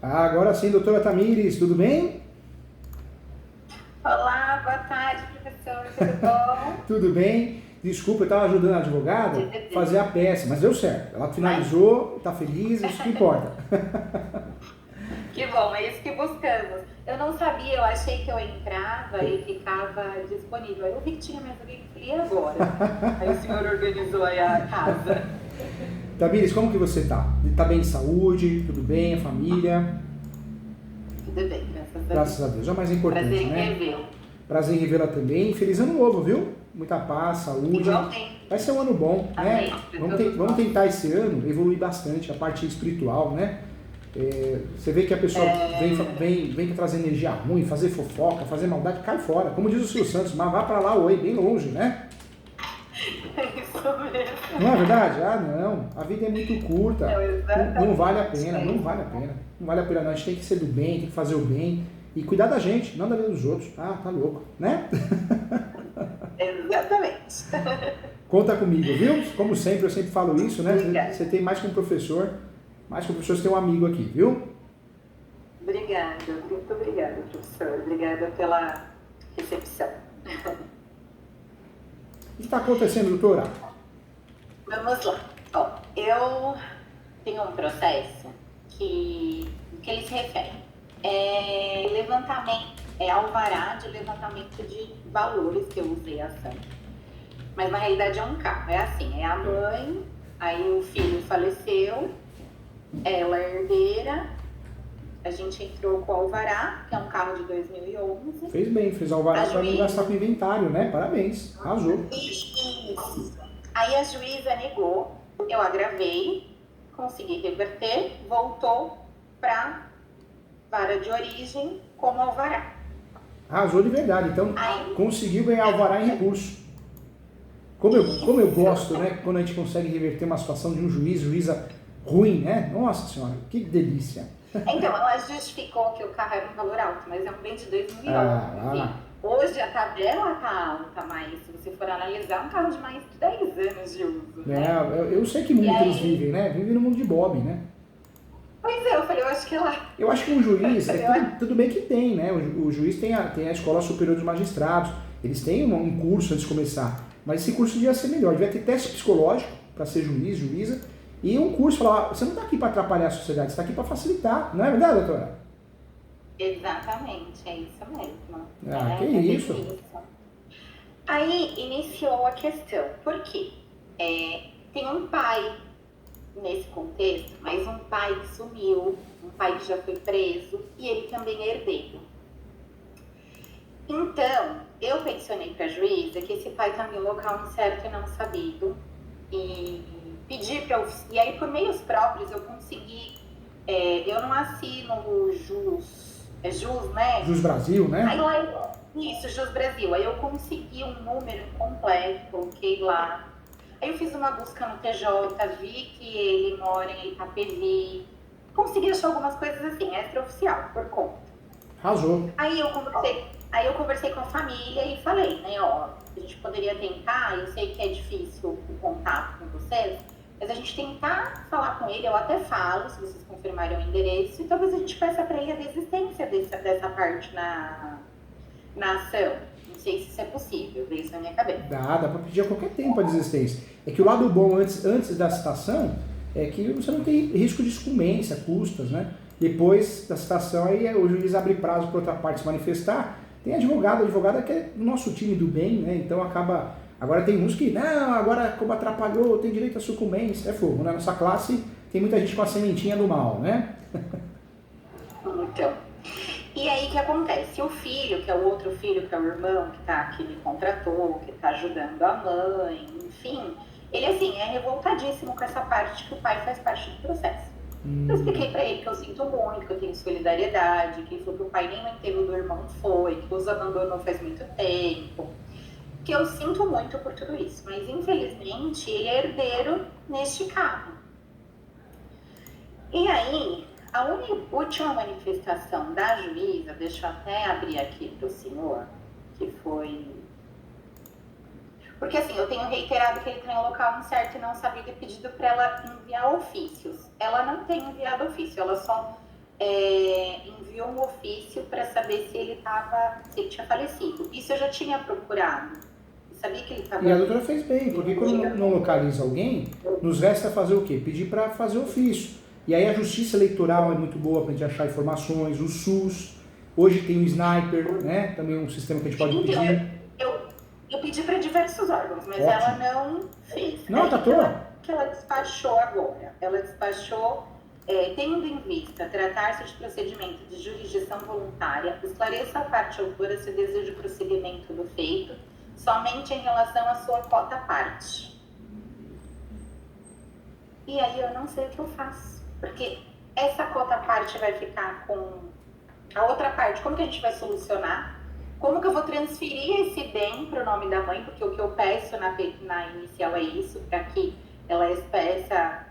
Ah, agora sim, doutora Tamires, tudo bem? Olá, boa tarde, professor, tudo bom? Tudo bem. Desculpa, eu estava ajudando a advogada Tudo a fazer a bem. peça, mas deu certo. Ela Mas finalizou, está feliz, isso que importa. que bom, é isso que buscamos. Eu não sabia, eu achei que eu entrava e ficava disponível. Aí eu vi que tinha mais alguém que queria agora. Aí o senhor organizou aí a casa. Tamires, como que você está? Está bem de saúde? Tudo bem? A família? Tudo bem, graças a Deus. Graças a Deus, é o mais Prazer importante, em né? revê-lo. Prazer em revê-la também. Feliz ano novo, viu? Muita paz, saúde. Vai Igualmente. ser um ano bom, né? Amém, para todos Vamos nós. tentar esse ano evoluir bastante a parte espiritual, né? Você vê que a pessoa vem trazer energia ruim, fazer fofoca, fazer maldade, cai fora. Como diz o Silvio Santos, mas vá pra lá, oi, bem longe, né? É isso Não é mesmo. verdade? Ah, não. A vida é muito curta. É Não vale a exatamente. pena, É não isso vale a mesmo. pena. Não vale a pena, não. A gente tem que ser do bem, tem que fazer o bem e cuidar da gente, não da vida dos outros. Ah, tá louco, né? Exatamente. Conta comigo, viu? Como sempre, eu sempre falo isso, né? Você Obrigada. tem mais que um professor, você tem um amigo aqui, viu? Obrigada, muito obrigada, professor. Obrigada pela recepção. O que está acontecendo, doutora? Vamos lá. Ó, eu tenho um processo que ele se refere. É levantamento, é alvará de levantamento de valores que eu usei a ação. Mas na realidade é um carro. É assim, é a mãe, aí o filho faleceu, ela é herdeira, a gente entrou com o alvará, que é um carro de 2011. Fez bem, fez A alvará para não gastar com juíza. inventário, né? Parabéns, arrasou. Isso. Aí a juíza negou, eu agravei, consegui reverter, voltou para vara de origem como alvará. Arrasou de verdade, então Aí, conseguiu ganhar alvará em recurso. Como eu isso. gosto, né? Quando a gente consegue reverter uma situação de um juíza ruim, né? Nossa senhora, que delícia. Então, ela justificou que o carro era um valor alto, mas é um bem de 2011. Ah, Hoje a tabela tá alta, mas se você for analisar, é um carro de mais de 10 anos de uso, né? eu sei que E mundo que eles aí, vivem, né? Vivem no mundo de Bob, né? pois é, eu falei, eu acho que ela. Eu acho que um juiz, Eu, tudo bem que tem, né? O juiz tem a Escola Superior dos Magistrados, eles têm um curso antes de começar, mas esse curso devia ser melhor, devia ter teste psicológico para ser juiz, juíza, e um curso falar, você não está aqui para atrapalhar a sociedade, você está aqui para facilitar, não é verdade, doutora? exatamente, é isso mesmo. Ah, que É bem isso? isso. Aí iniciou a questão, por quê? Tem um pai nesse contexto, mas um pai que sumiu, um pai que já foi preso e ele também é herdeiro. Então, eu peticionei para a juíza que esse pai está em local incerto e não sabido e pedi para e aí por meios próprios eu consegui, eu não assino o Jus, é Jus, né? Jus Brasil, Aí né? lá, isso, Jus Brasil. Aí eu consegui um número completo, coloquei lá. Aí eu fiz uma busca no TJ, vi que ele mora em Itapevi. Consegui achar algumas coisas assim, extraoficial, por conta. Arrasou. Aí eu conversei com a família e falei, né, ó, a gente poderia tentar, eu sei que é difícil o contato com vocês, mas a gente tentar falar com ele, eu até falo, se vocês confirmarem o endereço, e talvez a gente peça para ele a desistência dessa parte na ação. Não sei se isso é possível, veio isso na minha cabeça. Dá para pedir a qualquer tempo a desistência. É que o lado bom antes da citação é que você não tem risco de sucumbência, custas, né? Depois da citação, aí o juiz abre prazo para outra parte se manifestar. Tem advogada que é do nosso time do bem, né? Então acaba. Agora tem uns que, não, agora como atrapalhou, tem direito à sucumbência. É fogo, né? Nossa classe tem muita gente com a sementinha do mal, né? Então, e aí o que acontece? O filho, que é o outro filho, que é o irmão que me contratou, que está ajudando a mãe, enfim, ele assim, é revoltadíssimo com essa parte que o pai faz parte do processo. Eu expliquei para ele que eu sinto muito, que eu tenho solidariedade, que ele falou que o pai nem no enterro do irmão foi, que os abandonou faz muito tempo, que eu sinto muito por tudo isso, mas infelizmente ele é herdeiro neste carro. E aí, a última manifestação da juíza, deixa eu até abrir aqui para o senhor, que foi. Porque assim, eu tenho reiterado que ele está em local incerto e não sabido e pedido para ela enviar ofícios. Ela não tem enviado ofício, ela só enviou um ofício para saber se ele tinha falecido. Isso eu já tinha procurado. Eu sabia que ele estava... E a doutora fez bem, porque quando não localiza alguém, nos resta fazer o quê? Pedir para fazer ofício. E aí a Justiça Eleitoral é muito boa para a gente achar informações, o SUS, hoje tem o Sniper, né? Também um sistema que a gente pode pedir. Eu pedi para diversos órgãos, mas Ótimo. ela não fez. Não, tá toda. Que ela despachou agora. Ela despachou, tendo em vista tratar-se de procedimento de jurisdição voluntária, esclareça a parte autora se deseja o prosseguimento do feito somente em relação à sua cota parte. E aí eu não sei o que eu faço, porque essa cota parte vai ficar com a outra parte. Como que a gente vai solucionar? Como que eu vou transferir esse bem para o nome da mãe? Porque o que eu peço na inicial é isso, para que ela expressa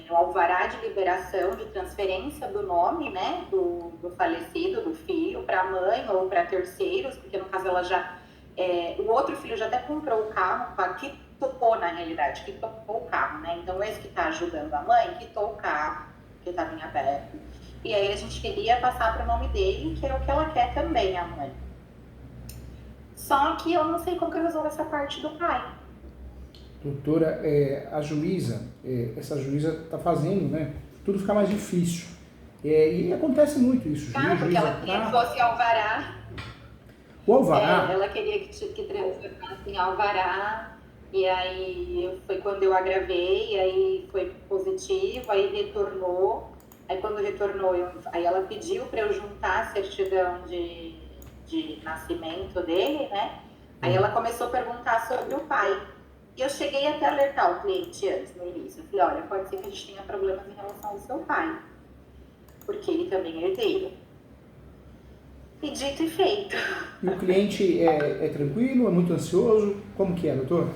o alvará de liberação, de transferência do nome, né, do falecido, do filho, para a mãe ou para terceiros, porque no caso ela já... o outro filho já até comprou o carro, quitou na realidade, quitou o carro, né? Então esse que está ajudando a mãe, quitou o carro, que estava em aberto. E aí a gente queria passar para o nome dele, que é o que ela quer também, a mãe. Só que eu não sei como que eu resolvo essa parte do pai. Doutora, a juíza, essa juíza está fazendo, né? Tudo fica mais difícil. E acontece muito isso. Porque ela queria que fosse alvará. O alvará... ela queria que transformasse em alvará. E aí foi quando eu agravei, aí foi positivo, aí retornou. Aí quando retornou, aí ela pediu para eu juntar a certidão de nascimento dele, né? Aí ela começou a perguntar sobre o pai. E eu cheguei até a alertar o cliente antes, no início. Eu falei, olha, pode ser que a gente tenha problemas em relação ao seu pai, porque ele também é herdeiro. E dito e feito. E o cliente é tranquilo, é muito ansioso? Como que é, doutor?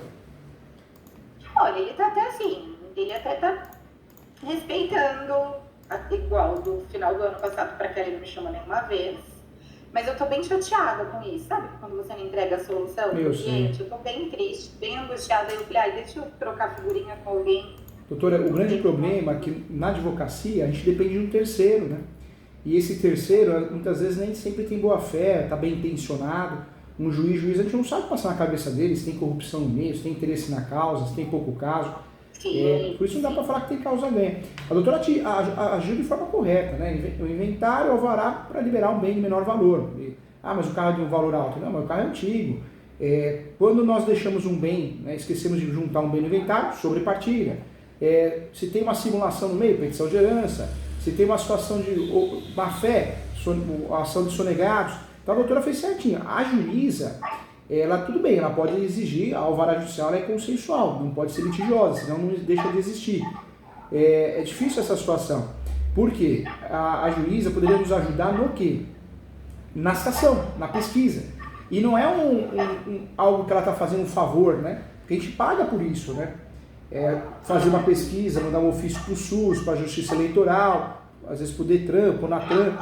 Olha, ele tá até assim, ele até tá respeitando, igual do final do ano passado para cá ele não me chama nenhuma vez. Mas eu tô bem chateada com isso, sabe? Quando você não entrega a solução pro cliente, eu tô bem triste, bem angustiada. Eu falei, deixa eu trocar figurinha com alguém. Doutora, o grande problema é que na advocacia a gente depende de um terceiro, né? E esse terceiro, muitas vezes, nem sempre tem boa fé, tá bem intencionado. Um juiz, a gente não sabe passar na cabeça dele se tem corrupção no meio, se tem interesse na causa, se tem pouco caso. Por isso não dá para falar que tem causa ganha. A doutora agiu de forma correta, né? O inventário, o alvará para liberar um bem de menor valor. Mas o carro é de um valor alto. Não, mas o carro é antigo. Quando nós deixamos um bem, né, esquecemos de juntar um bem no inventário, sobrepartilha. Se tem uma simulação no meio, petição de herança. Se tem uma situação de má fé, ação de sonegados. Então a doutora fez certinho. A juíza... tudo bem, ela pode exigir, a alvará judicial é consensual, não pode ser litigiosa, senão não deixa de existir. É difícil essa situação. Por quê? A juíza poderia nos ajudar no quê? Na citação, na pesquisa. E não é algo que ela está fazendo um favor, né? Porque a gente paga por isso, né? Fazer uma pesquisa, mandar um ofício para o SUS, para a Justiça Eleitoral, às vezes para o Detran, para o Natran.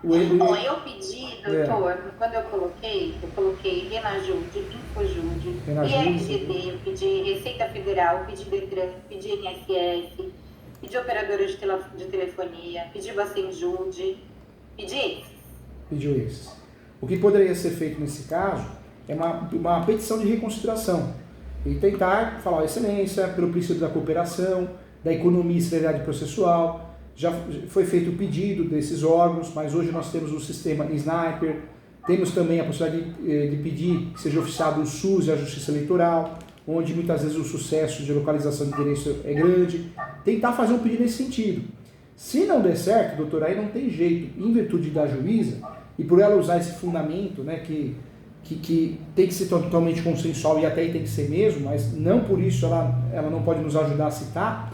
Bom, eu pedi, doutor, quando eu coloquei Renajude, Infojude, IRGD, eu pedi Receita Federal, pedi Detran, pedi INSS, pedi operadora de telefonia, pedi Bacenjude, pedi esses. Pediu esses. O que poderia ser feito nesse caso é uma petição de reconsideração e tentar falar, excelência, pelo princípio da cooperação, da economia e celeridade processual. Já foi feito o pedido desses órgãos, mas hoje nós temos o sistema Sniper, temos também a possibilidade de pedir que seja oficiado o SUS e a Justiça Eleitoral, onde muitas vezes o sucesso de localização de endereço é grande. Tentar fazer um pedido nesse sentido. Se não der certo, doutor, aí não tem jeito, em virtude da juíza, e por ela usar esse fundamento, né, que tem que ser totalmente consensual e até aí tem que ser mesmo, mas não por isso ela não pode nos ajudar a citar,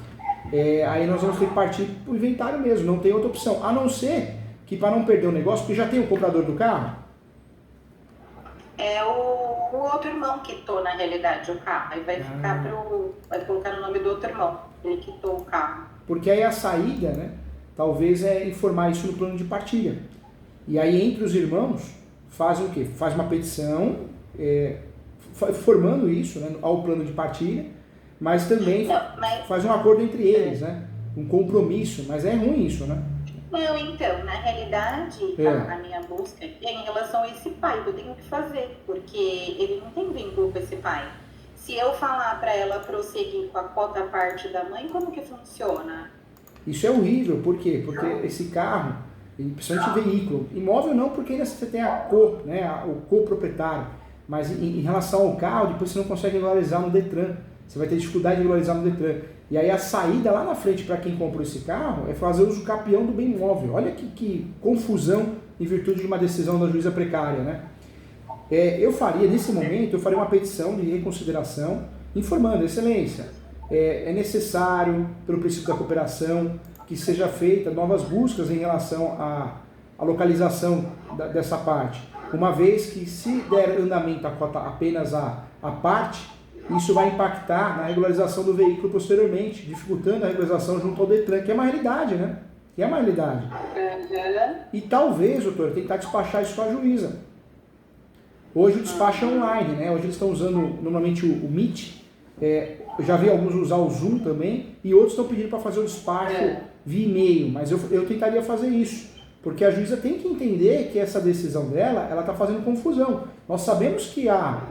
aí nós vamos ter que partir para o inventário mesmo, não tem outra opção, a não ser que para não perder o negócio, porque já tem o comprador do carro. É o outro irmão quitou, na realidade, o carro, aí vai colocar no nome do outro irmão, ele quitou o carro. Porque aí a saída, né, talvez é informar isso no plano de partilha. E aí entre os irmãos fazem o quê? Faz uma petição, formando isso, né, ao plano de partilha, mas também faz um acordo entre eles, né? Um compromisso, mas é ruim isso, né? Não, então, na realidade, É. a minha busca aqui é em relação a esse pai, que eu tenho que fazer, porque ele não tem vínculo com esse pai. Se eu falar para ela prosseguir com a cota parte da mãe, como que funciona? Isso é horrível, por quê? Porque esse carro, principalmente veículo, imóvel não, porque ainda você tem a co, né, o coproprietário, mas em relação ao carro, depois você não consegue regularizar no Detran. Você vai ter dificuldade de regularizar no Detran. E aí a saída lá na frente para quem comprou esse carro é fazer uso capião do bem imóvel. Olha que confusão em virtude de uma decisão da juíza precária, né? Eu faria, nesse momento, eu faria uma petição de reconsideração, informando, excelência, é necessário, pelo princípio da cooperação, que seja feita novas buscas em relação à localização dessa parte. Uma vez que, se der andamento à cota apenas a parte, isso vai impactar na regularização do veículo posteriormente, dificultando a regularização junto ao Detran, que é uma realidade, né? Que é uma realidade. E talvez, doutor, tentar despachar isso com a juíza. Hoje o despacho é online, né? Hoje eles estão usando normalmente o Meet. Eu já vi alguns usar o Zoom também, e outros estão pedindo para fazer o despacho via e-mail, mas eu tentaria fazer isso, porque a juíza tem que entender que essa decisão dela, ela está fazendo confusão. Nós sabemos que a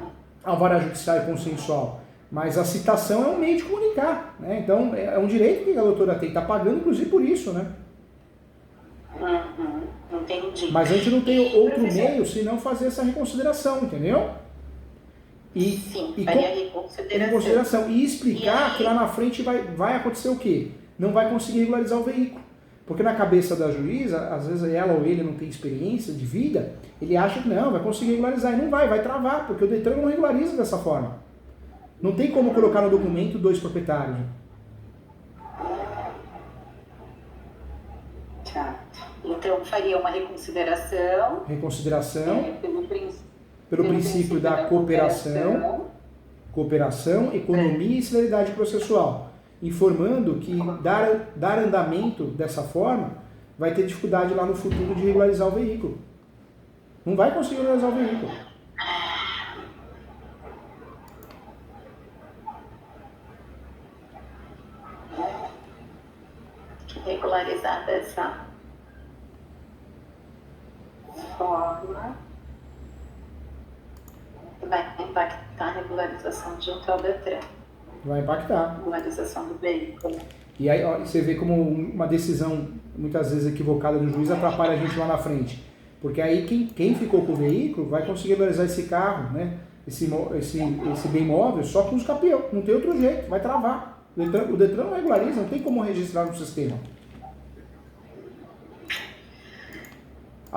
vara judicial é consensual, mas a citação é um meio de comunicar, né? Então é um direito que a doutora tem, está pagando inclusive por isso, né? Entendi. Mas a gente não tem outro meio senão fazer essa reconsideração, entendeu? Sim, faria reconsideração. E explicar que lá na frente vai acontecer o quê? Não vai conseguir regularizar o veículo. Porque na cabeça da juíza, às vezes ela ou ele não tem experiência de vida, ele acha que não, vai conseguir regularizar. E não vai travar, porque o Detran não regulariza dessa forma. Não tem como colocar no documento 2 proprietários. Tá. Então faria uma reconsideração. Pelo princípio da cooperação, economia e celeridade processual, informando que dar andamento dessa forma vai ter dificuldade lá no futuro de regularizar o veículo. Não vai conseguir regularizar o veículo. Regularizar dessa forma vai impactar a regularização junto ao Detran. Vai impactar. Regularização do veículo. E aí ó, você vê como uma decisão muitas vezes equivocada do juiz atrapalha a gente lá na frente. Porque aí quem ficou com o veículo vai conseguir regularizar esse carro, né? Esse bem imóvel só com os capião. Não tem outro jeito, vai travar. O Detran não regulariza, não tem como registrar no sistema.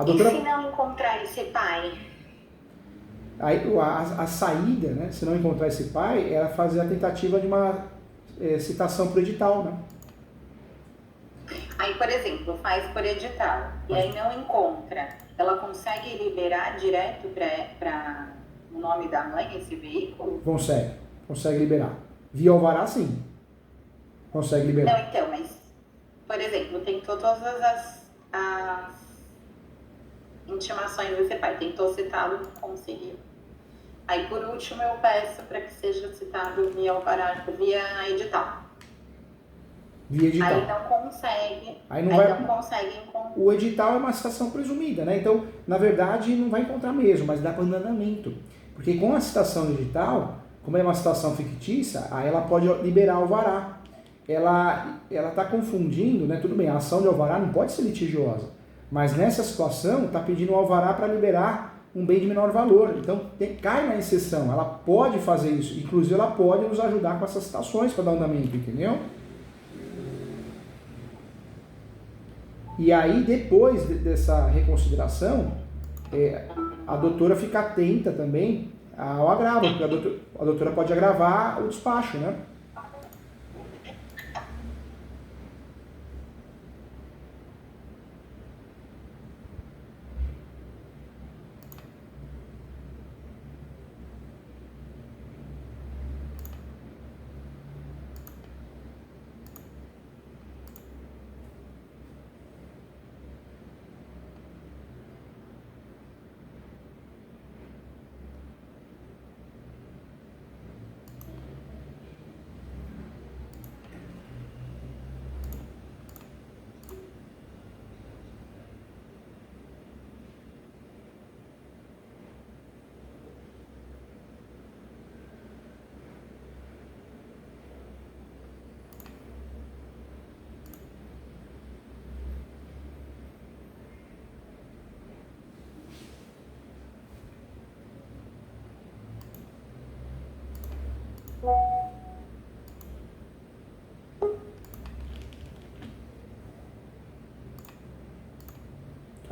E se não encontrar esse pai? Aí, a saída, né, se não encontrar esse pai, era fazer a tentativa de uma citação por edital, né? Aí, por exemplo, faz por edital, e aí não encontra, ela consegue liberar direto para o nome da mãe esse veículo? Consegue liberar. Via alvará, sim. Consegue liberar. Não, então, mas, por exemplo, tem todas as intimações desse pai, tentou citá-lo, não conseguiu. Aí, por último, eu peço para que seja citado via alvará, via edital. Via edital. Aí não consegue. Não consegue encontrar. O edital é uma citação presumida, né? Então, na verdade, não vai encontrar mesmo, mas dá para andamento. Porque com a citação edital, como é uma citação fictícia, aí ela pode liberar o alvará. Ela está confundindo, né? Tudo bem, a ação de alvará não pode ser litigiosa, mas nessa situação está pedindo um alvará para liberar um bem de menor valor. Então cai na exceção, ela pode fazer isso. Inclusive ela pode nos ajudar com essas citações para dar andamento, entendeu? E aí depois dessa reconsideração, a doutora fica atenta também ao agravo, porque a doutora pode agravar o despacho, né?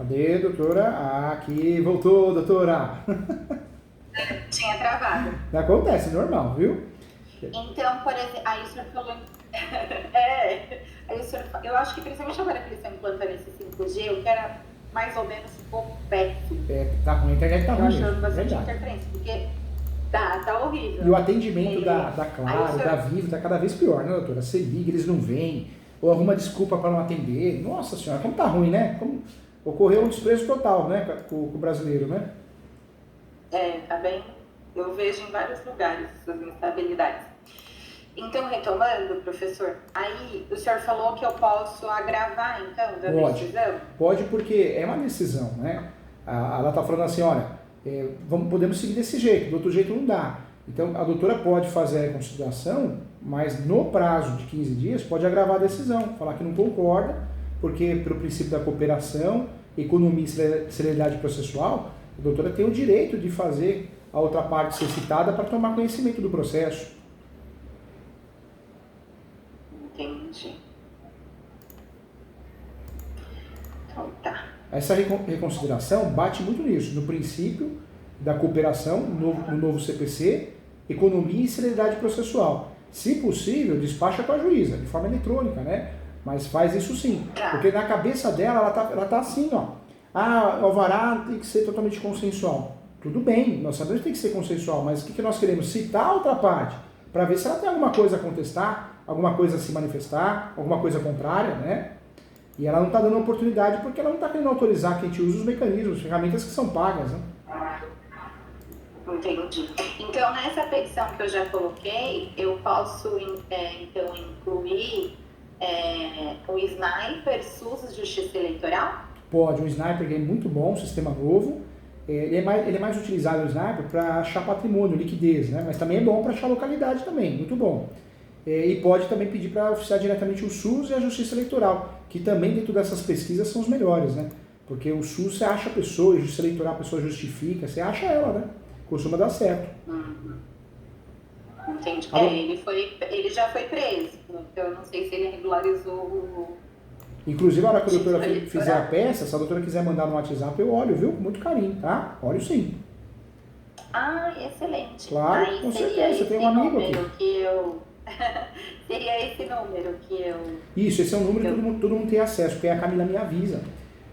Cadê, doutora? Ah, aqui, voltou, doutora. Tinha travado. Acontece, normal, viu? Então, por exemplo, aí o senhor falou. Aí o senhor, eu acho que principalmente agora que eles estão implantando esse 5G, eu quero mais ou menos um pouco péssimo. Tá ruim, a internet tá ruim. Eu achando bastante interferência, porque tá horrível. E o atendimento da Claro, da Vivo, tá cada vez pior, né, doutora? Você liga, eles não vêm, ou arruma desculpa para não atender. Nossa senhora, como tá ruim, né? Como ocorreu um desprezo total, né, com o brasileiro, né? Tá bem. Eu vejo em vários lugares essas instabilidades. Então, retomando, professor, aí o senhor falou que eu posso agravar, então, da decisão? Pode, porque é uma decisão, né? Ela está falando assim, olha, podemos seguir desse jeito, do outro jeito não dá. Então, a doutora pode fazer a reconsideração, mas no prazo de 15 dias pode agravar a decisão, falar que não concorda, porque pelo princípio da cooperação, economia e celeridade processual, a doutora tem o direito de fazer a outra parte ser citada para tomar conhecimento do processo. Entendi. Então tá. Essa reconsideração bate muito nisso, no princípio da cooperação, no novo CPC, economia e celeridade processual. Se possível, despacha com a juíza, de forma eletrônica, né? Mas faz isso sim. Porque na cabeça dela, ela tá assim, ó. O alvará tem que ser totalmente consensual. Tudo bem, nós sabemos que tem que ser consensual, mas o que nós queremos? Citar a outra parte, para ver se ela tem alguma coisa a contestar, alguma coisa a se manifestar, alguma coisa contrária, né? E ela não está dando oportunidade porque ela não está querendo autorizar que a gente use os mecanismos, ferramentas que são pagas, né? Entendi. Então, nessa petição que eu já coloquei, eu posso, então, incluir o Sniper SUS Justiça Eleitoral? Pode, o Sniper é muito bom, um sistema novo. Ele é mais utilizado, o Sniper, para achar patrimônio, liquidez, né? Mas também é bom para achar localidade também, muito bom. E pode também pedir para oficiar diretamente o SUS e a Justiça Eleitoral, que também dentro dessas pesquisas são os melhores, né? Porque o SUS você acha a pessoa, a Justiça Eleitoral a pessoa justifica, você acha ela, né? Costuma dar certo. Entendi. Ele já foi preso, então eu não sei se ele regularizou o... Inclusive, a hora que a doutora fizer a peça, se a doutora quiser mandar no WhatsApp, eu olho, viu? Com muito carinho, tá? Olho sim. Excelente. Claro, aí com certeza, você tem um amigo aqui. Seria esse número que eu... Isso, esse é um número que todo mundo tem acesso, porque a Camila me avisa.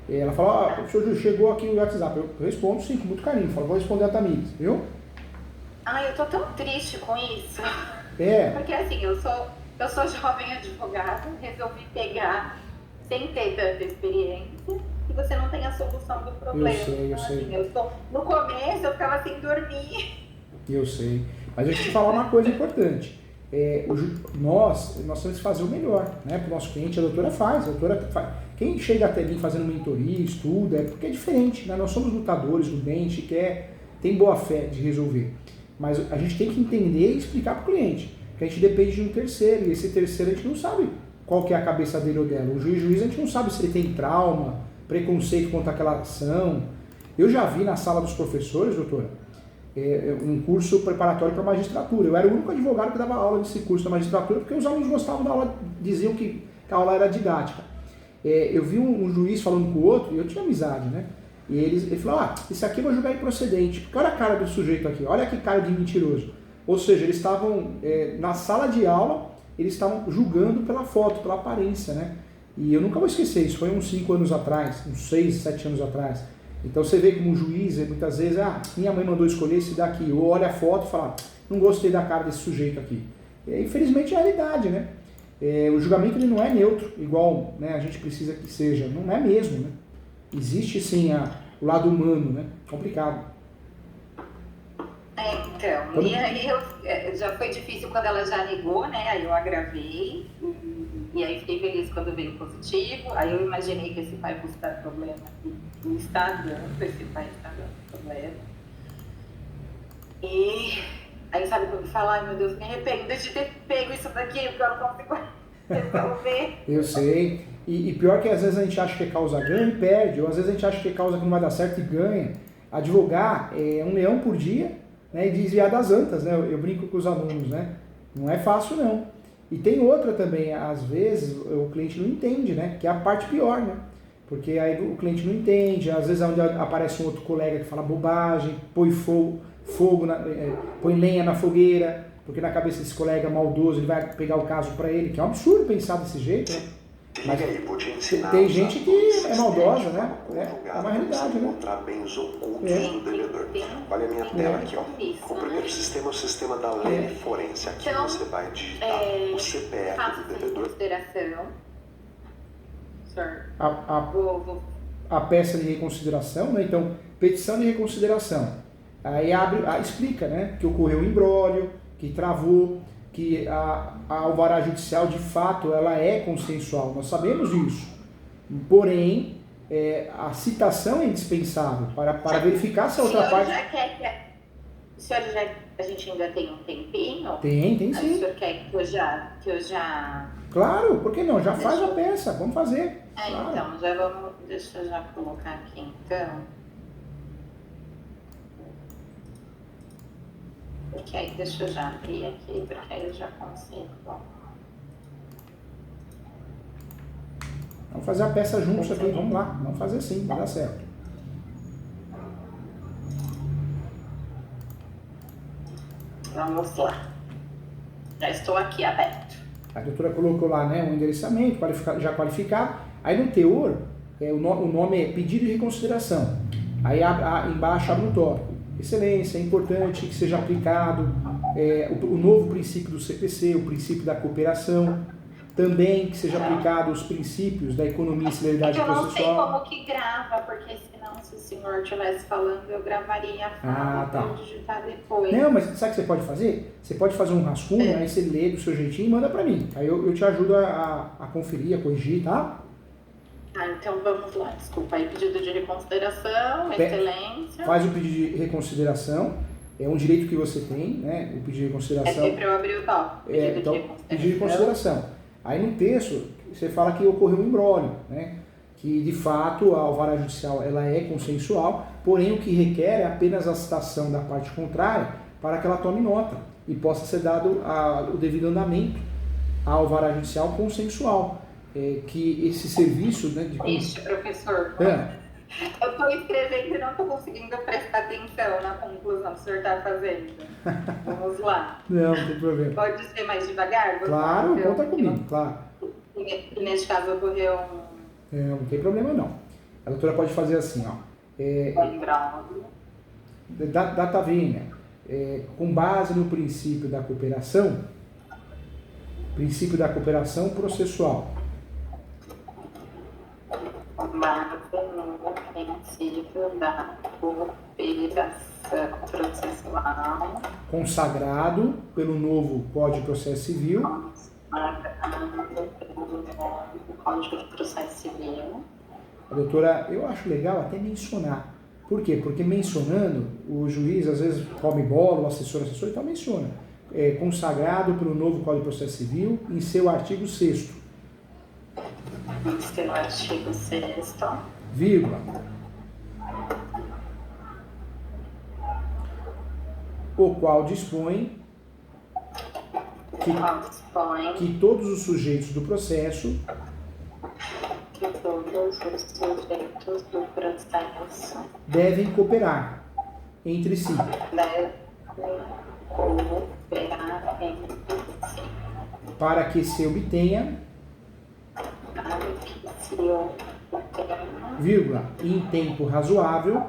Ela fala, professor Júlio, chegou aqui no WhatsApp. Eu respondo sim, com muito carinho. Falo, vou responder a Tamires, viu? Eu tô tão triste com isso. Porque assim, eu sou jovem advogada, resolvi pegar sem ter tanta experiência e você não tem a solução do problema. Eu sei. No começo eu ficava sem dormir. Eu sei. Mas eu te falar uma coisa importante. Nós temos que fazer o melhor, né? Para o nosso cliente, a doutora faz. Quem chega até mim fazendo mentoria, estuda, é porque é diferente, né? Nós somos lutadores do bem, a gente tem boa fé de resolver. Mas a gente tem que entender e explicar para o cliente, que a gente depende de um terceiro, e esse terceiro a gente não sabe qual que é a cabeça dele ou dela. O juiz a gente não sabe se ele tem trauma, preconceito contra aquela ação. Eu já vi na sala dos professores, doutora, um curso preparatório para magistratura. Eu era o único advogado que dava aula nesse curso da magistratura, porque os alunos gostavam da aula, diziam que a aula era didática. Eu vi um juiz falando com o outro, e eu tinha amizade, né? E ele falou, isso aqui eu vou julgar improcedente, porque olha a cara do sujeito aqui, olha que cara de mentiroso. Ou seja, eles estavam na sala de aula, eles estavam julgando pela foto, pela aparência, né? E eu nunca vou esquecer, isso foi uns 5 anos atrás, uns 6, 7 anos atrás. Então você vê como um juiz, muitas vezes, minha mãe mandou escolher esse daqui, ou olha a foto e fala, não gostei da cara desse sujeito aqui. Infelizmente é a realidade, né? O julgamento ele não é neutro, igual, né, a gente precisa que seja, não é mesmo, né? Existe sim o lado humano, né? Complicado. Então, e aí já foi difícil quando ela já negou, né? Aí eu agravei, e aí fiquei feliz quando veio positivo. Aí eu imaginei que esse pai fosse dar problema, e está dando, esse pai está dando problema. E aí sabe quando fala, ai meu Deus, me arrependo de ter pego isso daqui, porque eu não consigo resolver. Eu sei. E pior que às vezes a gente acha que é causa ganha e perde, ou às vezes a gente acha que é causa que não vai dar certo e ganha. Advogar é um leão por dia, né, e desviar das antas, né? Eu brinco com os alunos, né? Não é fácil não. E tem outra também, às vezes o cliente não entende, né? Que é a parte pior, né? Porque aí o cliente não entende, às vezes é onde aparece um outro colega que fala bobagem, põe põe lenha na fogueira, porque na cabeça desse colega maldoso ele vai pegar o caso para ele, que é um absurdo pensar desse jeito, né? Mas tem gente que é maldosa, né? É uma realidade, né? Encontrar bens ocultos do devedor. Olha a minha tela aqui, ó. O primeiro sistema é o sistema da lei forense. Aqui então, você vai digitar o CPF do devedor. Consideração. A peça de reconsideração, né? Então, petição de reconsideração. Aí explica, né? Que ocorreu um imbróglio, que travou, que a alvará judicial, de fato, ela é consensual. Nós sabemos isso. Porém, a citação é indispensável para verificar se a outra parte... A gente ainda tem um tempinho? Tem sim. O senhor quer que eu já... Claro, por que não? Já faz a peça, vamos fazer. Claro. Então, deixa eu já colocar aqui, então. Porque aí, deixa eu já abrir aqui, porque aí eu já consigo. Vamos fazer a peça juntos aqui, vamos lá. Vamos fazer sim, vai dar certo. Vamos lá. Já estou aqui aberto. A doutora colocou lá, né, um endereçamento já qualificado. Aí no teor, o nome é pedido de reconsideração. Aí embaixo abre um tópico. Excelência, é importante que seja aplicado o novo princípio do CPC, o princípio da cooperação. Também que seja aplicado os princípios da economia e celeridade processual. Eu não sei como que grava, porque senão, se o senhor estivesse falando, eu gravaria a fala para eu digitar depois. Não, mas sabe o que você pode fazer? Você pode fazer um rascunho, aí você lê do seu jeitinho e manda para mim. Aí eu te ajudo a conferir, a corrigir, tá? Então vamos lá, desculpa. Aí pedido de reconsideração, excelência. Faz o pedido de reconsideração, é um direito que você tem, né? O pedido de reconsideração. É para eu abrir o tal. Pedido de reconsideração. Aí no texto, você fala que ocorreu um imbróglio, né? Que de fato a alvará judicial ela é consensual, porém o que requer é apenas a citação da parte contrária para que ela tome nota e possa ser dado o devido andamento à alvará judicial consensual. Que esse serviço, né? Ixi, professor. Eu estou escrevendo e não estou conseguindo prestar atenção na conclusão que o senhor está fazendo. Vamos lá. Não tem problema. Pode ser mais devagar? Claro, conta comigo, claro. E neste caso ocorreu não tem problema não. A doutora pode fazer assim, ó. Data vênia. Com base no princípio da cooperação processual. No princípio da cooperação processual consagrado pelo novo Código de Processo Civil. Código de Processo Civil. A doutora, eu acho legal até mencionar. Por quê? Porque mencionando, o juiz às vezes come bola, o assessor, então menciona. Consagrado pelo novo Código de Processo Civil em seu artigo 6º. Em seu artigo 6º. Vírgula. O qual dispõe que todos os sujeitos do processo devem cooperar entre si. Para que se obtenha, vírgula, em tempo razoável,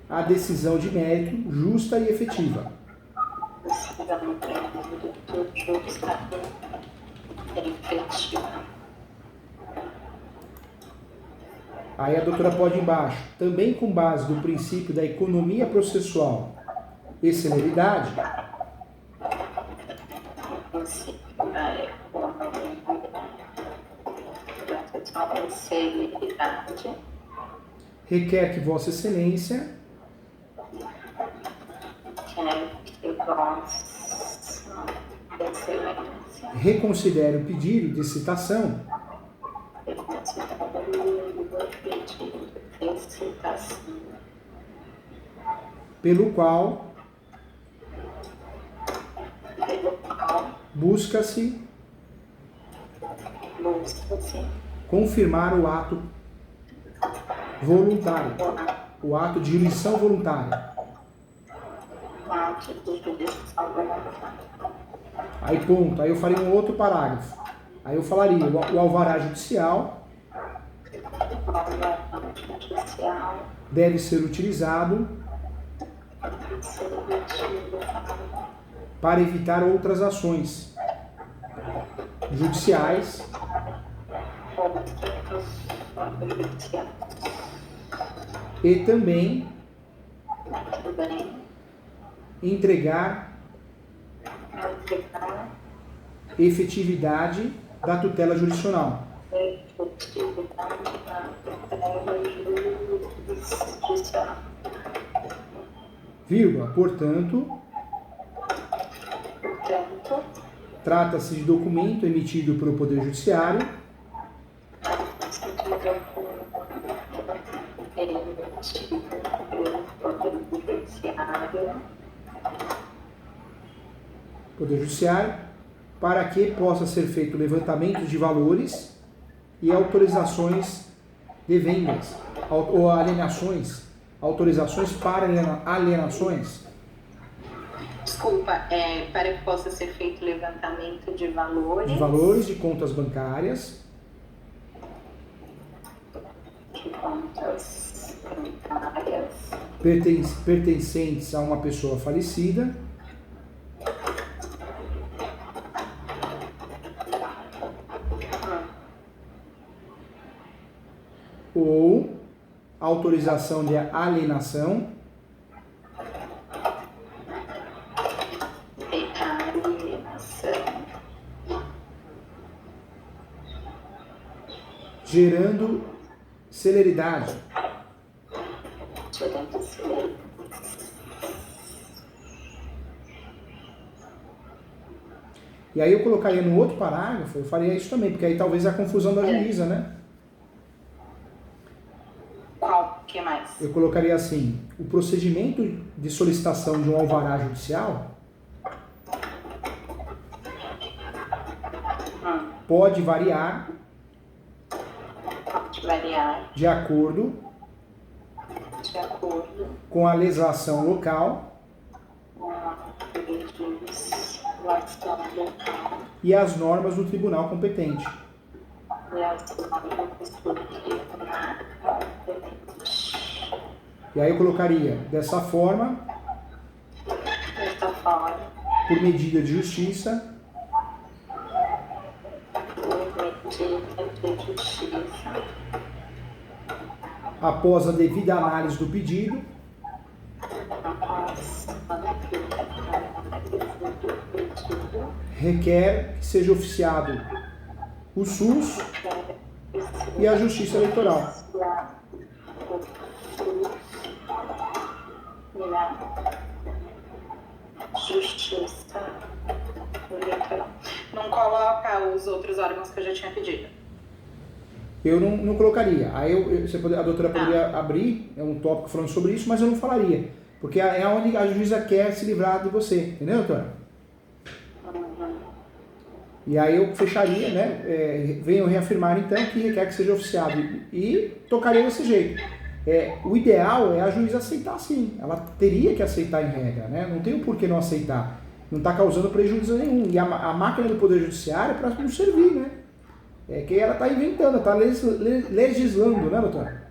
a decisão de mérito justa e efetiva. Aí a doutora pode ir embaixo, também com base no princípio da economia processual e celeridade, requer que Vossa Excelência reconsidere o pedido de citação pelo qual confirmar o ato voluntário, o ato de jurisdição voluntária. Aí ponto, aí eu faria um outro parágrafo. Aí eu falaria, o alvará judicial deve ser utilizado para evitar outras ações judiciais e também entregar efetividade da tutela jurisdicional. Vírgula, portanto, trata-se de documento emitido pelo Poder Judiciário para que possa ser feito levantamento de valores e autorizações de vendas, ou alienações, autorizações para alienações. Desculpa, para que possa ser feito levantamento de valores. De valores de contas bancárias. Pertencentes a uma pessoa falecida. Ou autorização de alienação. Gerando celeridade. E aí eu colocaria no outro parágrafo, eu faria isso também, porque aí talvez é a confusão da juíza, né? Qual? O que mais? Eu colocaria assim, o procedimento de solicitação de um alvará judicial pode variar de acordo com a legislação local e as normas do tribunal competente. E aí eu colocaria dessa forma, por medida de justiça, após a devida análise do pedido, requer que seja oficiado o SUS e a Justiça Eleitoral. Justiça Eleitoral. Não coloca os outros órgãos que eu já tinha pedido. Eu não colocaria. Aí a doutora poderia abrir um tópico falando sobre isso, mas eu não falaria. Porque é onde a juíza quer se livrar de você. Entendeu, doutora? E aí eu fecharia, né? Venho reafirmar então que requer que seja oficiado. E tocaria desse jeito. O ideal é a juíza aceitar sim. Ela teria que aceitar em regra, né? Não tem o porquê não aceitar. Não está causando prejuízo nenhum. E a máquina do Poder Judiciário é para nos servir, né? É que ela está inventando, está legislando, né, doutora?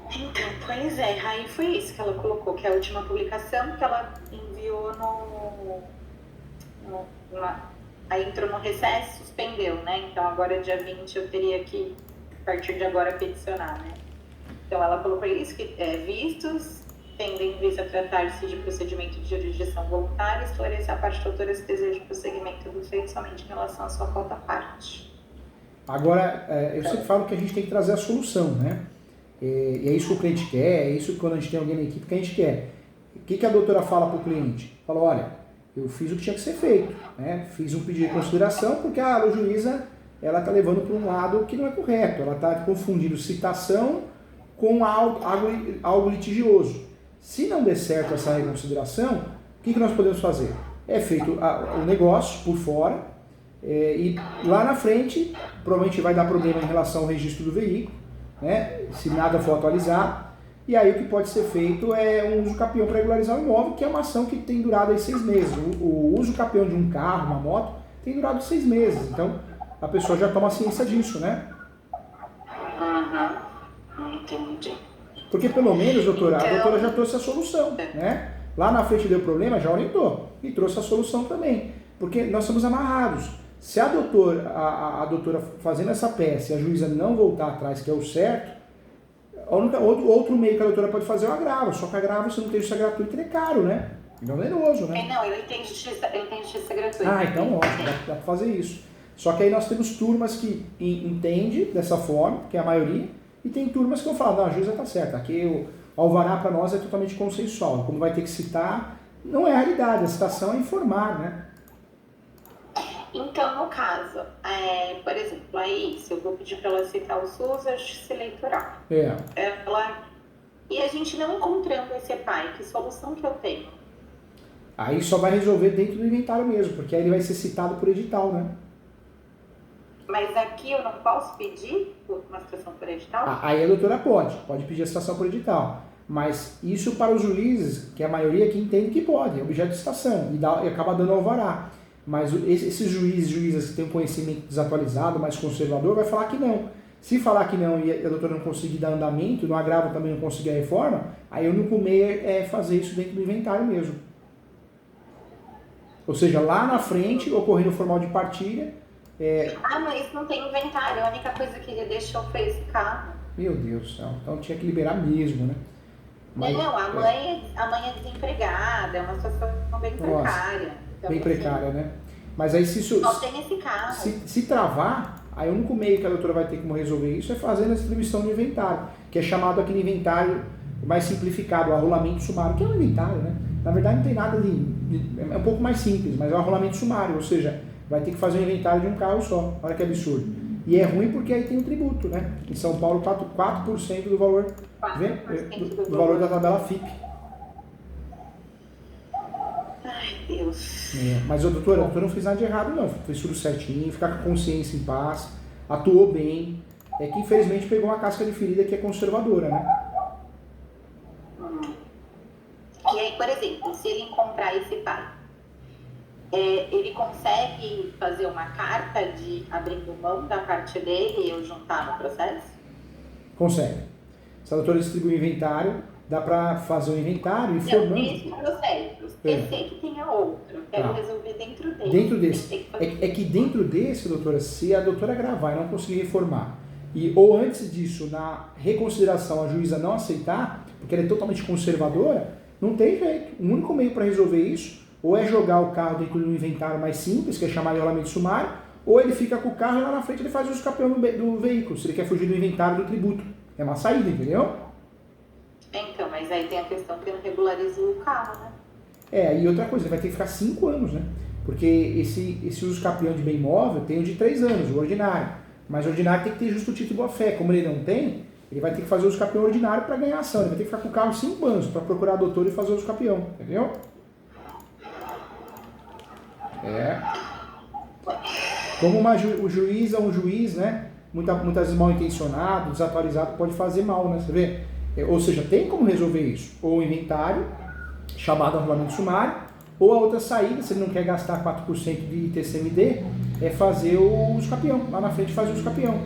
Então, pois é, aí foi isso que ela colocou, que é a última publicação que ela enviou aí entrou no recesso, suspendeu, né? Então agora dia 20 eu teria que, a partir de agora, peticionar, né? Então ela colocou isso, que vistos, tendo em vista tratar-se de procedimento de jurisdição voluntária, esclarecer a parte doutora se deseja prosseguimento do feito somente em relação à sua cota parte. Agora, eu sempre falo que a gente tem que trazer a solução, né? E é isso que o cliente quer, é isso que quando a gente tem alguém na equipe que a gente quer. O que a doutora fala para o cliente? Fala, olha, eu fiz o que tinha que ser feito, né? Fiz um pedido de consideração porque a juíza ela está levando para um lado que não é correto, ela está confundindo citação com algo litigioso. Se não der certo essa reconsideração, o que nós podemos fazer? É feito o negócio por fora, E lá na frente, provavelmente vai dar problema em relação ao registro do veículo, né? Se nada for atualizado. E aí o que pode ser feito é um uso capião para regularizar o imóvel, que é uma ação que tem durado aí 6 meses. O uso capião de um carro, uma moto, tem durado 6 meses. Então a pessoa já toma ciência disso, né? Entendi. Porque pelo menos, doutora, a doutora já trouxe a solução, né? Lá na frente deu problema, já orientou e trouxe a solução também. Porque nós estamos amarrados. Se a doutora fazendo essa peça e a juíza não voltar atrás, que é o certo, outro meio que a doutora pode fazer é o agravo. Só que agravo, você não tem justiça gratuita, ele é caro, né? Ele é oneroso, né? Não, eu tenho justiça gratuita. Ah, então ótimo, dá pra fazer isso. Só que aí nós temos turmas que entendem dessa forma, que é a maioria, e tem turmas que eu falo, não, a juíza tá certa, aqui o alvará para nós é totalmente consensual. Como vai ter que citar, não é a realidade, a citação é informar, né? Então, no caso, por exemplo, aí, se eu vou pedir para ela citar o SUS, a Justiça Eleitoral. E a gente não encontrando esse pai, que solução que eu tenho? Aí só vai resolver dentro do inventário mesmo, porque aí ele vai ser citado por edital, né? Mas aqui eu não posso pedir uma citação por edital? Aí a doutora pode pedir a citação por edital. Mas isso para os juízes, que é a maioria que entende que pode, é objeto de citação, e acaba dando alvará. Mas esses juízes que têm um conhecimento desatualizado, mais conservador, vai falar que não. Se falar que não e a doutora não conseguir dar andamento, no agravo também não conseguir a reforma, aí o único meio é fazer isso dentro do inventário mesmo. Ou seja, lá na frente, ocorrendo o formal de partilha... mas não tem inventário, a única coisa que ele deixou foi esse carro. Meu Deus do céu, então tinha que liberar mesmo, né? Mas, a mãe é desempregada, é uma situação bem precária. Então, bem precária, né? Mas aí se isso... Só tem esse carro. Se travar, aí o único meio que a doutora vai ter como resolver isso é fazendo a distribuição do inventário, que é chamado aquele inventário mais simplificado, o arrolamento sumário, que é um inventário, né? Na verdade não tem nada é um pouco mais simples, mas é o arrolamento sumário, ou seja, vai ter que fazer um inventário de um carro só. Olha que absurdo. E é ruim porque aí tem o tributo, né? Em São Paulo, 4% do valor, do valor da tabela FIP. Ai, Deus. Mas a doutora não fez nada de errado, não. Fez tudo certinho, ficar com a consciência em paz, atuou bem. É que infelizmente pegou uma casca de ferida que é conservadora, né? E aí, por exemplo, se ele encontrar esse pai, ele consegue fazer uma carta de abrindo mão da parte dele e eu juntar no processo? Consegue. Se a doutora distribui o inventário, dá para fazer o inventário informando... Esse processo. Eu sei que tenha outro, quero resolver dentro dele. Dentro desse. É que dentro desse, doutora, se a doutora gravar e não conseguir reformar, ou antes disso, na reconsideração, a juíza não aceitar, porque ela é totalmente conservadora, não tem jeito. O único meio para resolver isso, ou é jogar o carro dentro de um inventário mais simples, que é chamado de rolamento sumário, ou ele fica com o carro e lá na frente ele faz o escapeão do veículo, se ele quer fugir do inventário do tributo. É uma saída, entendeu? Então, mas aí tem a questão que ele regulariza o carro, né? E outra coisa, ele vai ter que ficar 5 anos, né? Porque esse uso capião de bem imóvel tem o de 3 anos, o ordinário. Mas o ordinário tem que ter justo título boa fé. Como ele não tem, ele vai ter que fazer o uso capião ordinário para ganhar ação. Ele vai ter que ficar com o carro 5 anos para procurar doutor e fazer o uso capião, entendeu? Como o juiz é um juiz, né? Muitas vezes mal intencionado, desatualizado, pode fazer mal, né? Você vê? Ou seja, tem como resolver isso. Ou o inventário, chamado arrolamento sumário, ou a outra saída, se ele não quer gastar 4% de TCMD, é fazer o uso capião. Lá na frente faz o uso capião.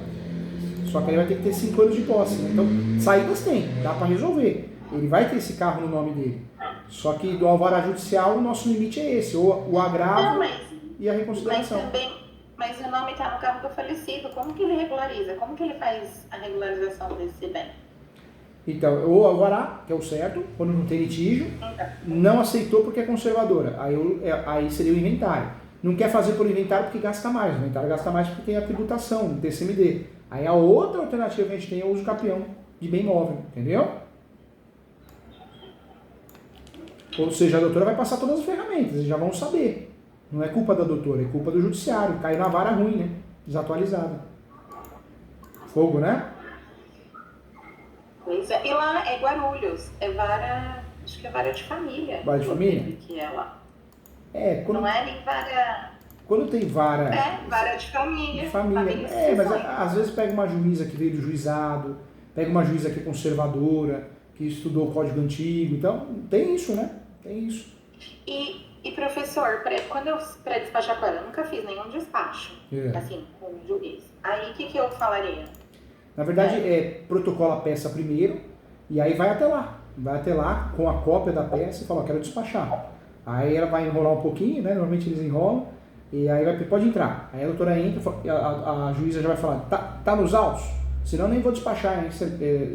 Só que ele vai ter que ter 5 anos de posse, né? Então, saídas tem, dá para resolver. Ele vai ter esse carro no nome dele. Só que do alvará judicial, o nosso limite é esse, ou o agravo e a reconsideração. Mas o nome está no carro do falecido, como que ele regulariza? Como que ele faz a regularização desse bem? Então, ou alvará, que é o certo, quando não tem litígio, não aceitou porque é conservadora, aí seria o inventário. Não quer fazer por inventário porque gasta mais, o inventário gasta mais porque tem a tributação, o TCMD. Aí a outra alternativa que a gente tem é o uso capião de bem móvel, entendeu? Ou seja, a doutora vai passar todas as ferramentas, eles já vão saber. Não é culpa da doutora, é culpa do judiciário. Caiu na vara ruim, né? Desatualizada. Fogo, né? Pois é. E lá é Guarulhos. É vara... Acho que é vara de família. Vara de família? Que é lá. Não é nem vara... quando tem vara... vara de família. Família. Mas às vezes pega uma juíza que veio do juizado, pega uma juíza que é conservadora, que estudou o código antigo, então tem isso, né? Tem isso. E professor, quando eu para despachar com ela, eu nunca fiz nenhum despacho, assim, com o juiz. Aí o que eu falaria? Na verdade, protocola a peça primeiro, e aí vai até lá. Vai até lá com a cópia da peça e fala, quero despachar. Aí ela vai enrolar um pouquinho, né? Normalmente eles enrolam, e aí pode entrar. Aí a doutora entra, a juíza já vai falar, tá nos autos? Senão nem vou despachar, hein,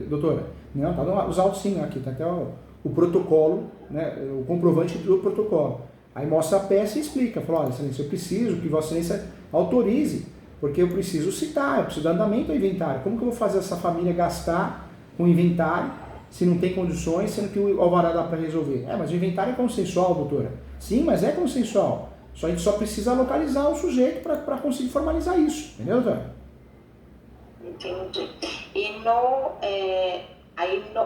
doutora? Não, tá nos autos sim, aqui tá até o protocolo, né? O comprovante do protocolo. Aí mostra a peça e explica, fala, olha, excelência, eu preciso que Vossa Excelência autorize, porque eu preciso citar, eu preciso dar andamento ao inventário. Como que eu vou fazer essa família gastar com o inventário se não tem condições, sendo que o alvará dá para resolver? Mas o inventário é consensual, doutora. Sim, mas é consensual. A gente só precisa localizar o sujeito para conseguir formalizar isso. Entendeu, doutora? Entendi. E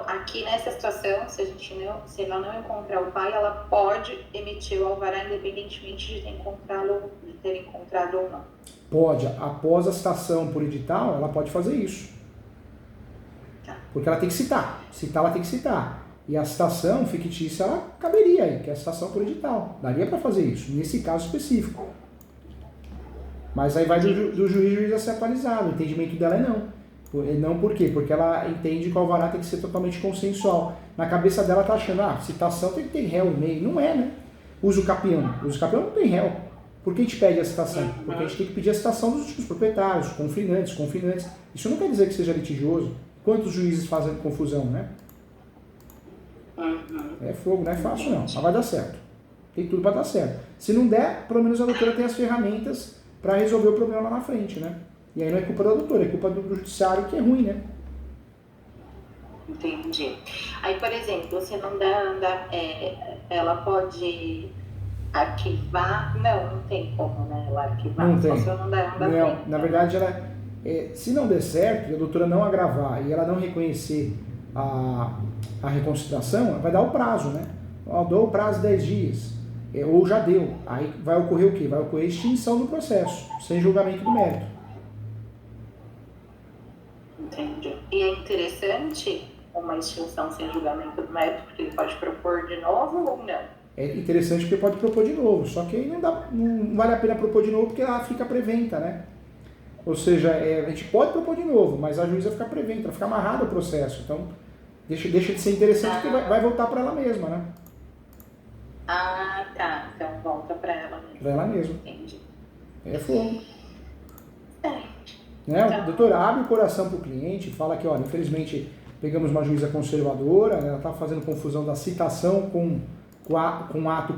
aqui nessa situação, se ela não encontrar o pai, ela pode emitir o alvará independentemente de ter encontrado ou não? Pode. Após a citação por edital, ela pode fazer isso. Tá. Porque ela tem que citar. Citar, ela tem que citar. E a citação fictícia, ela caberia aí, que é a citação por edital. Daria para fazer isso, nesse caso específico. Mas aí vai do juiz a ser atualizado. O entendimento dela é não. Não por quê? Porque ela entende que o alvará tem que ser totalmente consensual. Na cabeça dela tá achando, citação tem que ter réu no meio. Não é, né? Uso capião. Uso capião não tem réu. Por que a gente pede a citação? Porque a gente tem que pedir a citação dos últimos proprietários, confinantes. Isso não quer dizer que seja litigioso. Quantos juízes fazem confusão, né? É fogo, não é fácil não. Mas vai dar certo. Tem tudo para dar certo. Se não der, pelo menos a doutora tem as ferramentas para resolver o problema lá na frente, né? E aí não é culpa da doutora, é culpa do judiciário que é ruim, né? Entendi. Aí, por exemplo, se não dá ela pode arquivar? Não tem como, né? Ela arquivar. Não tem. Só se não dá não, na verdade, se não der certo, e a doutora não agravar e ela não reconhecer a reconsideração, vai dar o prazo, né? Dou o prazo 10 dias. Ou já deu. Aí vai ocorrer o quê? Vai ocorrer extinção do processo, sem julgamento do mérito. Entendi. E é interessante uma extinção sem julgamento do mérito, porque ele pode propor de novo ou não? É interessante porque pode propor de novo, só que aí não vale a pena propor de novo porque ela fica preventa, né? Ou seja, a gente pode propor de novo, mas a juíza fica preventa, ela fica amarrada ao processo. Então, deixa de ser interessante porque vai voltar para ela mesma, né? Tá. Então volta para ela mesma. Para ela mesma. Entendi. É fogo. Né? Doutora, abre o coração para o cliente, fala que, olha, infelizmente pegamos uma juíza conservadora, né? Ela está fazendo confusão da citação com ato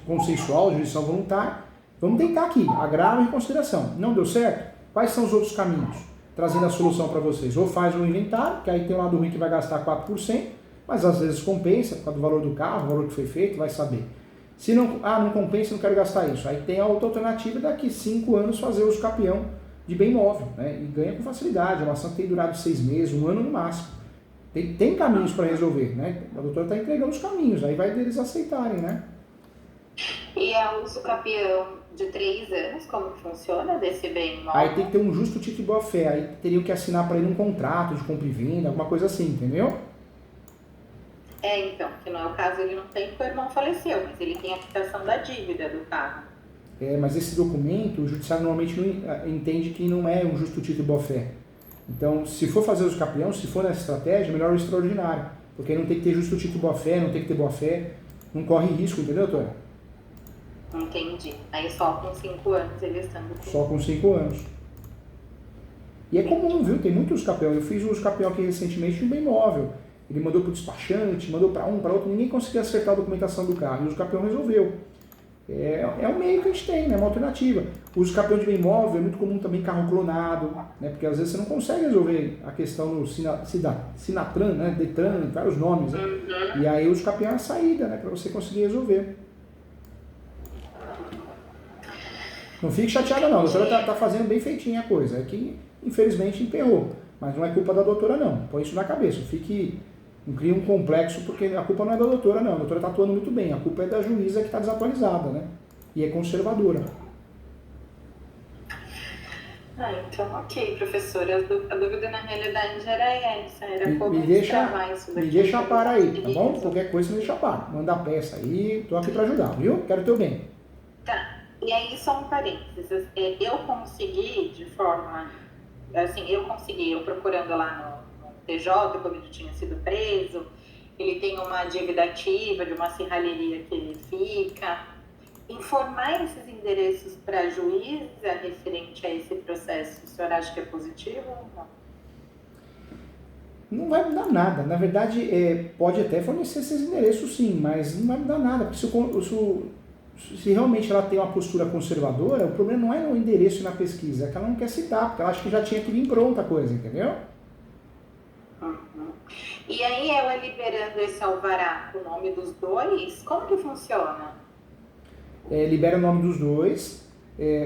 consensual, jurisdição voluntária. Vamos tentar aqui, agravo e consideração. Não deu certo? Quais são os outros caminhos? Trazendo a solução para vocês. Ou faz um inventário, que aí tem um lado ruim que vai gastar 4%, mas às vezes compensa, por causa do valor do carro, o valor que foi feito, vai saber. Se não compensa, não quero gastar isso. Aí tem a outra alternativa, daqui 5 anos fazer uso capião de bem móvel, né? E ganha com facilidade. A ação tem durado 6 meses, 1 ano no máximo. Tem caminhos para resolver, né? A doutora está entregando os caminhos, aí vai deles aceitarem, né? E a uso capião de 3 anos, como que funciona desse bem móvel? Aí tem que ter um justo título de boa-fé, aí teriam que assinar para ele um contrato de compra e venda, alguma coisa assim, entendeu? Então, que não é o caso, ele não tem porque o irmão faleceu, mas ele tem a quitação da dívida do carro. Mas esse documento, o judiciário normalmente não entende que não é um justo título de boa-fé. Então, se for fazer os capião, se for nessa estratégia, melhor o extraordinário. Porque aí não tem que ter justo título de boa-fé, não tem que ter boa-fé, não corre risco, entendeu, doutora? Entendi. Aí só com 5 anos ele estando com... Só com 5 anos. E é comum, viu? Tem muitos capião. Eu fiz uns capião aqui recentemente de um bem móvel. Ele mandou para o despachante, mandou para um, para outro, ninguém conseguia acertar a documentação do carro. E o capião resolveu. É um meio que a gente tem, né? Uma alternativa. O uso capião de bem móvel é muito comum também carro clonado, né? Porque às vezes você não consegue resolver a questão no Sinatran, né? Detran, vários nomes, né? E aí o uso capião é a saída, né? Para você conseguir resolver. Não fique chateada não, a doutora tá fazendo bem feitinha a coisa. É que infelizmente emperrou. Mas não é culpa da doutora não. Põe isso na cabeça. Não cria um complexo, porque a culpa não é da doutora, não. A doutora está atuando muito bem. A culpa é da juíza que está desatualizada, né? E é conservadora. Então, ok, professora. A dúvida na realidade era essa, era como me deixa a par aí, tá bom? Qualquer coisa me deixa a par. Manda a peça aí, tô aqui para ajudar, viu? Quero teu bem. Tá. E aí, só um parênteses. Eu consegui, de forma... Assim, eu procurando lá no TJ, quando ele tinha sido preso, ele tem uma dívida ativa de uma serralheria que ele fica... Informar esses endereços para a juíza referente a esse processo, o senhor acha que é positivo ou não? Não vai mudar nada. Na verdade, pode até fornecer esses endereços sim, mas não vai mudar nada. Porque se realmente ela tem uma postura conservadora, o problema não é no endereço e na pesquisa, é que ela não quer citar, porque ela acha que já tinha que vir pronta a coisa, entendeu? Uhum. E aí ela liberando esse alvará com o nome dos dois, como que funciona? Libera o nome dos dois,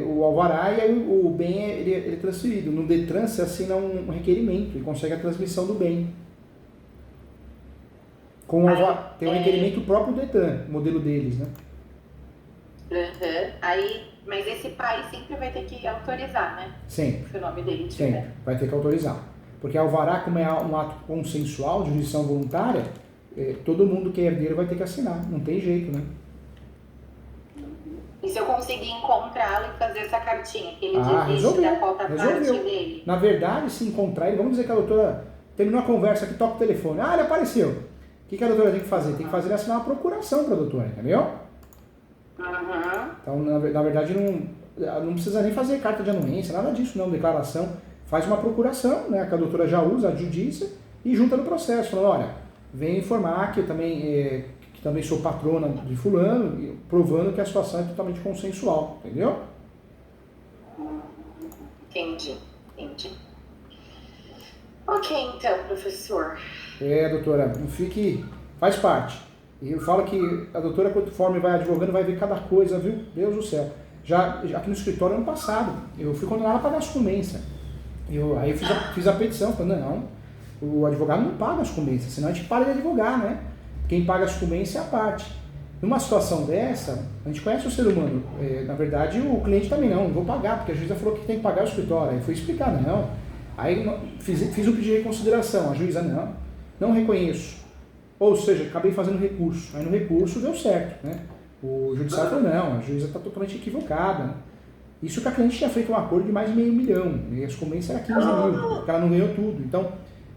o alvará, e aí o bem ele é transferido. No Detran você assina um requerimento e consegue a transmissão do bem. Tem um requerimento próprio do Detran, modelo deles, né? Mas esse pai sempre vai ter que autorizar, né? Sempre. Se o nome dele tiver. Sempre, vai ter que autorizar. Porque alvará, como é um ato consensual de jurisdição voluntária, todo mundo que é herdeiro vai ter que assinar, não tem jeito, né? E se eu conseguir encontrá-lo e fazer essa cartinha, que ele desiste da cota parte dele? Na verdade, se encontrar ele, vamos dizer que a doutora terminou a conversa aqui, toca o telefone. Ele apareceu. O que a doutora tem que fazer? Tem que fazer assinar uma procuração para a doutora, entendeu? Então, na verdade, não precisa nem fazer carta de anuência, nada disso, não, declaração. Faz uma procuração, né, que a doutora já usa, adjudiça, e junta no processo, falando, olha, vem informar que eu também sou patrona de fulano, provando que a situação é totalmente consensual, entendeu? Entendi. Ok, então, professor. Doutora, não fique... faz parte. E eu falo que a doutora, conforme vai advogando, vai ver cada coisa, viu? Deus do céu. Já aqui no escritório, ano passado, eu fui condenado a pagar a sucumbência. Aí eu fiz a petição, falando, não, o advogado não paga a sucumbência, senão a gente para de advogar, né? Quem paga a sucumbência é a parte. Numa situação dessa, a gente conhece o ser humano. Na verdade, o cliente também não vou pagar, porque a juíza falou que tem que pagar o escritório. Aí foi explicar, não. Aí fiz um pedido de reconsideração. A juíza, não reconheço. Ou seja, acabei fazendo recurso. Aí no recurso deu certo, né? O judiciário falou, não, a juíza está totalmente equivocada. Né? Isso que a cliente tinha feito um acordo de mais de R$500 mil. E a sucumbência era 15 mil, porque ela não ganhou tudo. Então,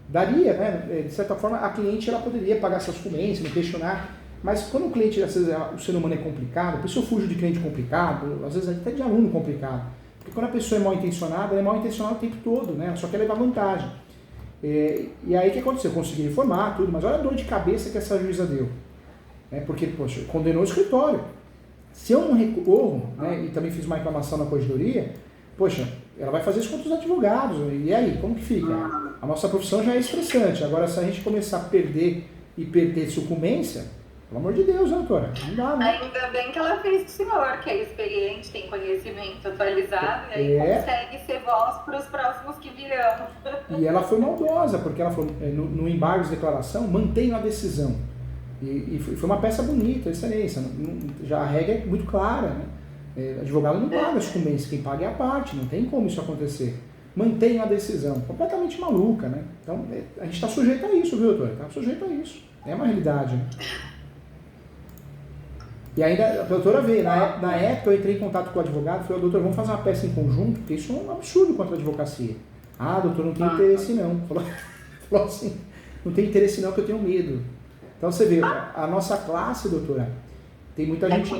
daria, né? De certa forma, a cliente ela poderia pagar essas sucumbências, não questionar. Mas quando o cliente, às vezes, o ser humano é complicado, por isso eu fujo de cliente complicado, às vezes até de aluno complicado. Porque quando a pessoa é mal intencionada, ela é mal intencionada o tempo todo, né? Ela só quer levar vantagem. E aí o que aconteceu? Eu consegui informar tudo, mas olha a dor de cabeça que essa juíza deu. Porque, poxa, condenou o escritório. Se eu não recorro, né, e também fiz uma reclamação na corregedoria, poxa, ela vai fazer isso contra os advogados. E aí, como que fica? A nossa profissão já é estressante. Agora, se a gente começar a perder sucumbência, pelo amor de Deus, né, doutora? Não dá, né? Ainda bem que ela fez com o senhor, que é experiente, tem conhecimento atualizado, e aí consegue ser voz para os próximos que virão. E ela foi maldosa, porque ela falou, no embargo de declaração, mantenho a decisão. E foi uma peça bonita, excelência. Já a regra é muito clara, né? Advogado não paga a sucumbência, quem paga é a parte, não tem como isso acontecer. Mantenho a decisão, completamente maluca, né? Então, a gente está sujeito a isso, viu, doutora? Está sujeito a isso. É uma realidade, né? E ainda, a doutora vê, na época eu entrei em contato com o advogado e falei, doutor, vamos fazer uma peça em conjunto, porque isso é um absurdo contra a advocacia. Doutor, não tem interesse não. Falou assim, não tem interesse não, que eu tenho medo. Então você vê, a nossa classe, doutora, tem muita gente.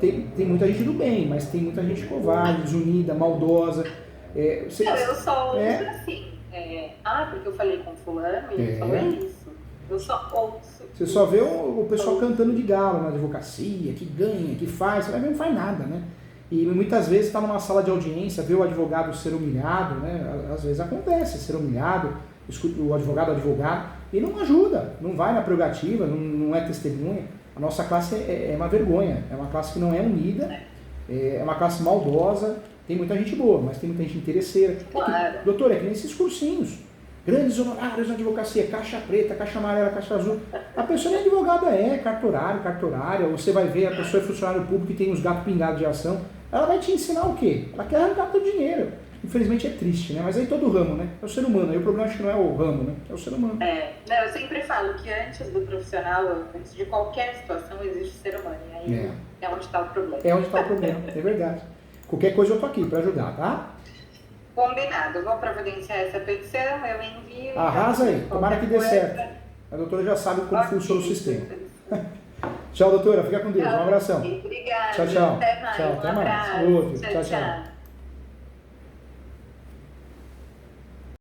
Tem muita gente do bem, mas tem muita gente covarde, desunida, maldosa. Eu só ouço assim. Porque eu falei com fulano e ele falou isso. Eu só ouço. Você só vê o pessoal cantando de galo na advocacia, que ganha, que faz, você vai ver, não faz nada, né? E muitas vezes está numa sala de audiência, vê o advogado ser humilhado, né? Às vezes acontece, ser humilhado, escuta o advogado advogar, e não ajuda, não vai na prerrogativa, não é testemunha. A nossa classe é uma vergonha, é uma classe que não é unida, é uma classe maldosa, tem muita gente boa, mas tem muita gente interesseira. Claro. Doutor, é que nem esses cursinhos. Grandes honorários na advocacia, caixa preta, caixa amarela, caixa azul. A pessoa nem advogada cartorária, você vai ver, a pessoa é funcionário público e tem uns gatos pingados de ação. Ela vai te ensinar o quê? Ela quer arrancar teu dinheiro. Infelizmente é triste, né? Mas aí todo ramo, né? É o ser humano. Aí o problema acho que não é o ramo, né? É o ser humano. Não, eu sempre falo que antes do profissional, antes de qualquer situação, existe o ser humano. E aí é onde está o problema. É onde está o problema, é verdade. Qualquer coisa eu tô aqui para ajudar, tá? Combinado. Vou providenciar essa petição, eu envio. Arrasa aí, tomara que dê certo. A doutora já sabe como funciona o sistema. Tchau, doutora. Fica com Deus. Um abração. Obrigada. Tchau, tchau. Até mais. Tchau, até mais. Abraço. Outro. Tchau, tchau.